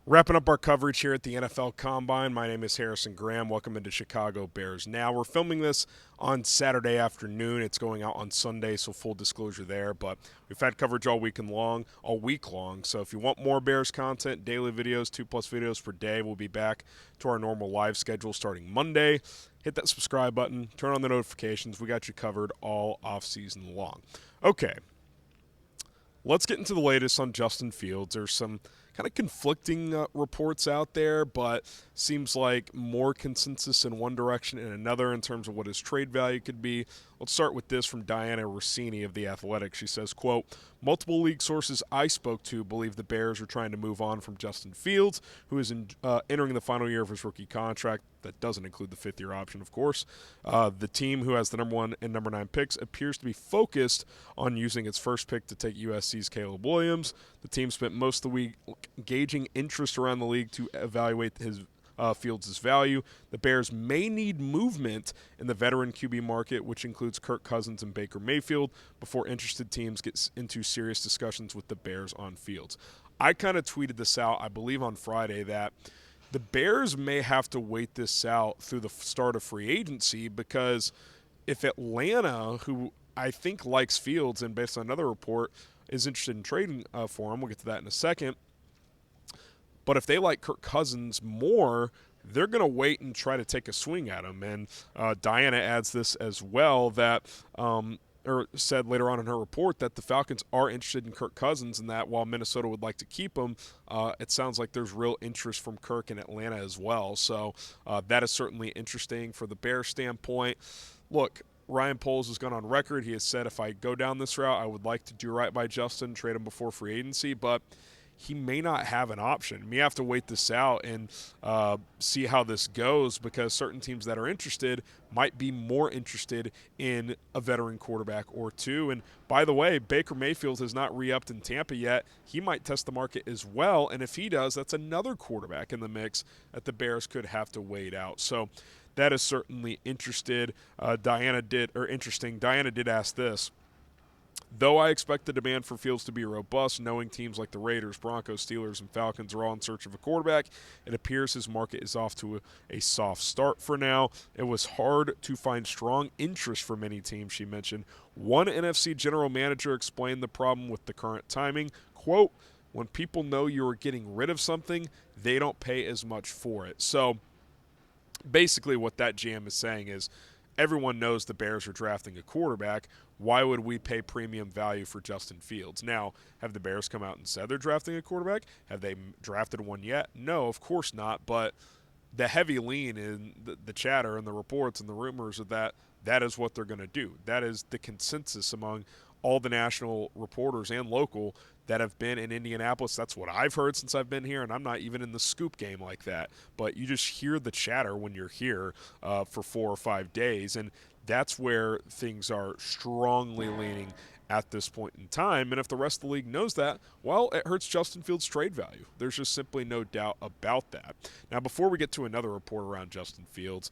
Wrapping up our coverage here at the NFL Combine, my name is Harrison Graham. Welcome into Chicago Bears Now. We're filming this on Saturday afternoon. It's going out on Sunday, so full disclosure there. But we've had coverage all week long. So if you want more Bears content, daily videos, 2+ videos per day, we'll be back to our normal live schedule starting Monday. Hit that subscribe button, turn on the notifications. We got you covered all off-season long. Okay, let's get into the latest on Justin Fields. There's some kind of conflicting reports out there, but seems like more consensus in one direction and another in terms of what his trade value could be. Let's start with this from Dianna Russini of The Athletic. She says, quote, multiple league sources I spoke to believe the Bears are trying to move on from Justin Fields, who is entering the final year of his rookie contract. That doesn't include the fifth-year option, of course. The team, who has the number 1 and number 9 picks, appears to be focused on using its first pick to take USC's Caleb Williams. The team spent most of the week gauging interest around the league to evaluate his Fields' value. The Bears may need movement in the veteran QB market, which includes Kirk Cousins and Baker Mayfield, before interested teams get into serious discussions with the Bears on Fields. I kind of tweeted this out, I believe on Friday, that the Bears may have to wait this out through the start of free agency, because if Atlanta, who I think likes Fields and based on another report is interested in trading for him, we'll get to that in a second, but if they like Kirk Cousins more, they're going to wait and try to take a swing at him. And Dianna adds this as well, that or said later on in her report that the Falcons are interested in Kirk Cousins, and that while Minnesota would like to keep him, it sounds like there's real interest from Kirk in Atlanta as well. So that is certainly interesting for the Bears standpoint. Look, Ryan Poles has gone on record. He has said, if I go down this route, I would like to do right by Justin, trade him before free agency, but he may not have an option. We have to wait this out and see how this goes, because certain teams that are interested might be more interested in a veteran quarterback or two. And by the way, Baker Mayfield has not re-upped in Tampa yet. He might test the market as well, and if he does, that's another quarterback in the mix that the Bears could have to wait out. So that is certainly interesting. Dianna did ask this. Though I expect the demand for Fields to be robust, knowing teams like the Raiders, Broncos, Steelers, and Falcons are all in search of a quarterback, it appears his market is off to a soft start for now. It was hard to find strong interest for many teams, she mentioned. One NFC general manager explained the problem with the current timing. Quote, when people know you are getting rid of something, they don't pay as much for it. So basically what that GM is saying is, everyone knows the Bears are drafting a quarterback. Why would we pay premium value for Justin Fields? Now, have the Bears come out and said they're drafting a quarterback? Have they drafted one yet? No, of course not. But the heavy lean in the chatter and the reports and the rumors of that is what they're going to do. That is the consensus among all the national reporters and local that have been in Indianapolis. That's what I've heard since I've been here, and I'm not even in the scoop game like that. But you just hear the chatter when you're here for 4 or 5 days, and that's where things are strongly leaning at this point in time. And if the rest of the league knows that, well, it hurts Justin Fields' trade value. There's just simply no doubt about that. Now, before we get to another report around Justin Fields,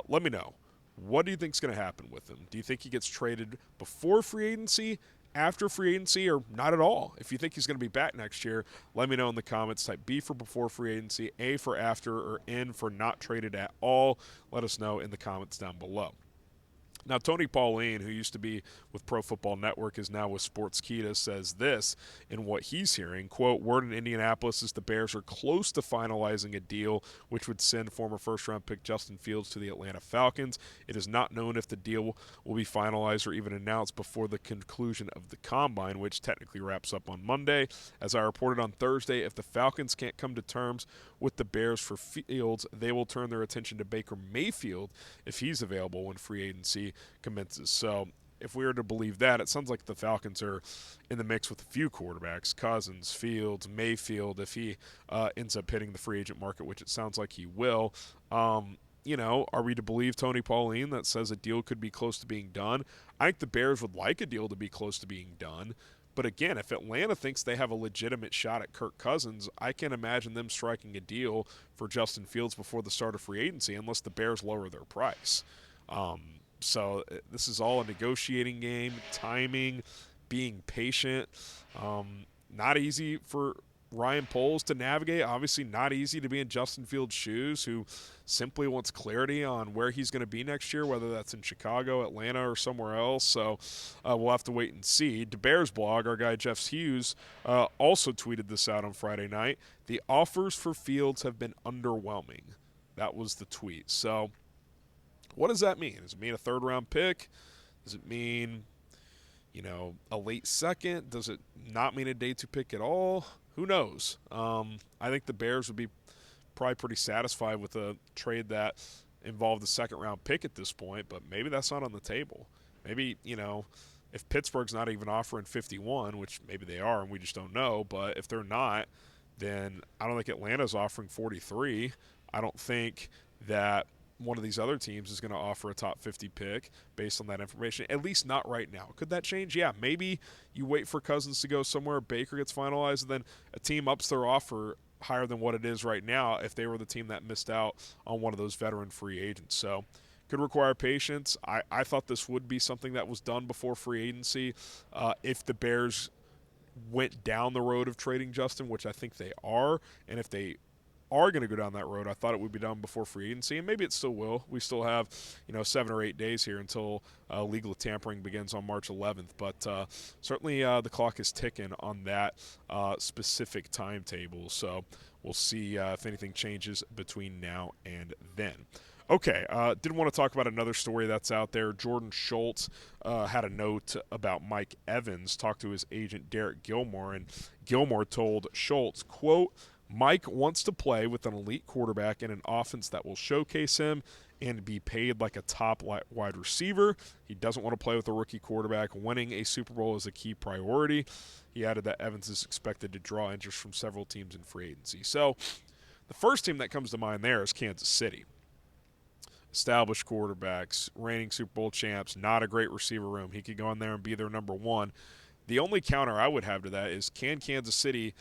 let me know. What do you think is going to happen with him? Do you think he gets traded before free agency, after free agency, or not at all? If you think he's going to be back next year, let me know in the comments. Type B for before free agency, A for after, or N for not traded at all. Let us know in the comments down below. Now, Tony Pauline, who used to be with Pro Football Network, is now with Sportskeeda, says this in what he's hearing. Quote, word in Indianapolis is the Bears are close to finalizing a deal which would send former first-round pick Justin Fields to the Atlanta Falcons. It is not known if the deal will be finalized or even announced before the conclusion of the Combine, which technically wraps up on Monday. As I reported on Thursday, if the Falcons can't come to terms with the Bears for Fields, they will turn their attention to Baker Mayfield if he's available when free agency commences. So if we were to believe that, it sounds like the Falcons are in the mix with a few quarterbacks, Cousins, Fields, Mayfield, if he ends up hitting the free agent market, which it sounds like he will. Are we to believe Tony Pauline that says a deal could be close to being done? I think the Bears would like a deal to be close to being done. But again, if Atlanta thinks they have a legitimate shot at Kirk Cousins, I can't imagine them striking a deal for Justin Fields before the start of free agency unless the Bears lower their price. So this is all a negotiating game, timing, being patient. Not easy for Ryan Poles to navigate. Obviously not easy to be in Justin Fields' shoes, who simply wants clarity on where he's going to be next year, whether that's in Chicago, Atlanta, or somewhere else. So we'll have to wait and see. The Bears blog, our guy Jeff Hughes, also tweeted this out on Friday night. The offers for Fields have been underwhelming. That was the tweet. So what does that mean? Does it mean a third-round pick? Does it mean, a late second? Does it not mean a day 2 pick at all? Who knows? I think the Bears would be probably pretty satisfied with a trade that involved a second-round pick at this point, but maybe that's not on the table. Maybe, if Pittsburgh's not even offering 51, which maybe they are and we just don't know, but if they're not, then I don't think Atlanta's offering 43. I don't think that one of these other teams is going to offer a top 50 pick based on that information, at least not right now. Could that change? Yeah, maybe you wait for Cousins to go somewhere, Baker gets finalized, and then a team ups their offer higher than what it is right now if they were the team that missed out on one of those veteran free agents. So could require patience. I thought this would be something that was done before free agency. If the Bears went down the road of trading Justin, which I think they are, and if they are going to go down that road, I thought it would be done before free agency, and maybe it still will. We still have 7 or 8 days here until legal tampering begins on March 11th, but certainly the clock is ticking on that specific timetable, so we'll see if anything changes between now and then. Okay, did want to talk about another story that's out there. Jordan Schultz had a note about Mike Evans, talked to his agent Derek Gilmore, and Gilmore told Schultz, quote, Mike wants to play with an elite quarterback in an offense that will showcase him and be paid like a top wide receiver. He doesn't want to play with a rookie quarterback. Winning a Super Bowl is a key priority. He added that Evans is expected to draw interest from several teams in free agency. So the first team that comes to mind there is Kansas City. Established quarterbacks, reigning Super Bowl champs, not a great receiver room. He could go in there and be their number one. The only counter I would have to that is, can Kansas City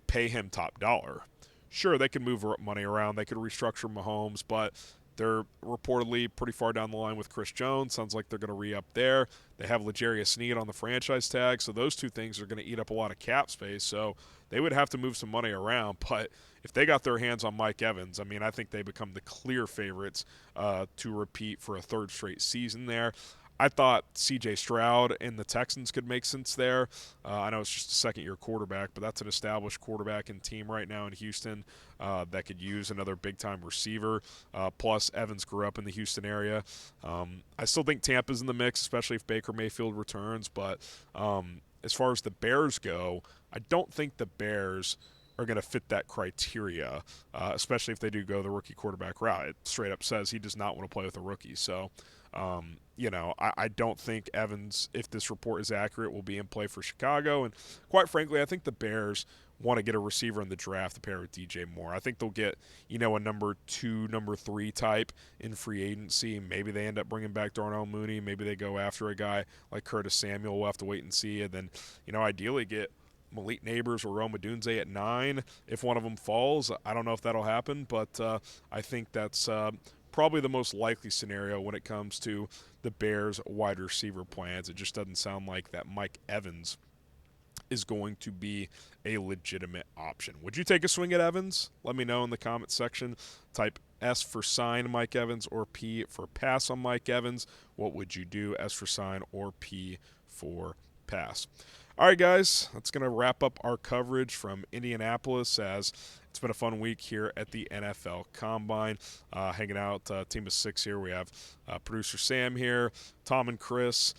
pay him top dollar? Sure, they can move money around. They could restructure Mahomes, but they're reportedly pretty far down the line with Chris Jones. Sounds like they're going to re-up there. They have L'Jarius Sneed on the franchise tag, so those two things are going to eat up a lot of cap space. So they would have to move some money around. But if they got their hands on Mike Evans, I think they become the clear favorites to repeat for a third straight season there. I thought C.J. Stroud and the Texans could make sense there. I know it's just a second-year quarterback, but that's an established quarterback and team right now in Houston that could use another big-time receiver. Plus, Evans grew up in the Houston area. I still think Tampa's in the mix, especially if Baker Mayfield returns. But as far as the Bears go, I don't think the Bears are going to fit that criteria, especially if they do go the rookie quarterback route. It straight up says he does not want to play with a rookie. So, I don't think Evans, if this report is accurate, will be in play for Chicago. And quite frankly, I think the Bears want to get a receiver in the draft to pair with DJ Moore. I think they'll get, a number 2, number 3 type in free agency. Maybe they end up bringing back Darnell Mooney. Maybe they go after a guy like Curtis Samuel. We'll have to wait and see. And then, ideally get Malik Neighbors or Rome Odunze at 9 if one of them falls. I don't know if that'll happen, but I think that's probably the most likely scenario when it comes to the Bears' wide receiver plans. It just doesn't sound like that Mike Evans is going to be a legitimate option. Would you take a swing at Evans? Let me know in the comment section. Type S for sign Mike Evans or P for pass on Mike Evans. What would you do? S for sign or P for pass? All right, guys, that's going to wrap up our coverage from Indianapolis, as it's been a fun week here at the NFL Combine. Hanging out, team of 6 here. We have producer Sam here, Tom and Chris,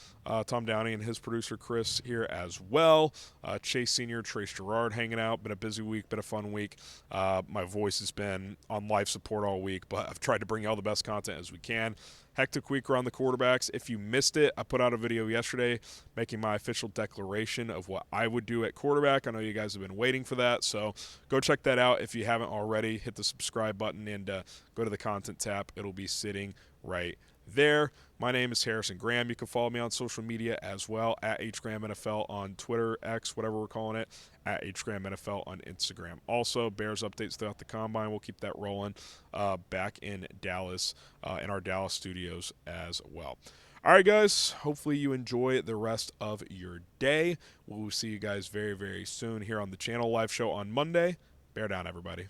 Tom Downey and his producer Chris here as well. Chase Sr., Trace Gerard hanging out. Been a busy week, been a fun week. My voice has been on life support all week, but I've tried to bring you all the best content as we can. Hectic week around the quarterbacks. If you missed it, I put out a video yesterday making my official declaration of what I would do at quarterback. I know you guys have been waiting for that, so go check that out if you haven't already. Hit the subscribe button and go to the content tab. It'll be sitting right there. My name is Harrison Graham. You can follow me on social media as well, at HGrahamNFL on Twitter, X, whatever we're calling it, at HGrahamNFL on Instagram. Also, Bears updates throughout the Combine. We'll keep that rolling back in Dallas, in our Dallas studios as well. All right, guys. Hopefully you enjoy the rest of your day. We'll see you guys very, very soon here on the channel live show on Monday. Bear down, everybody.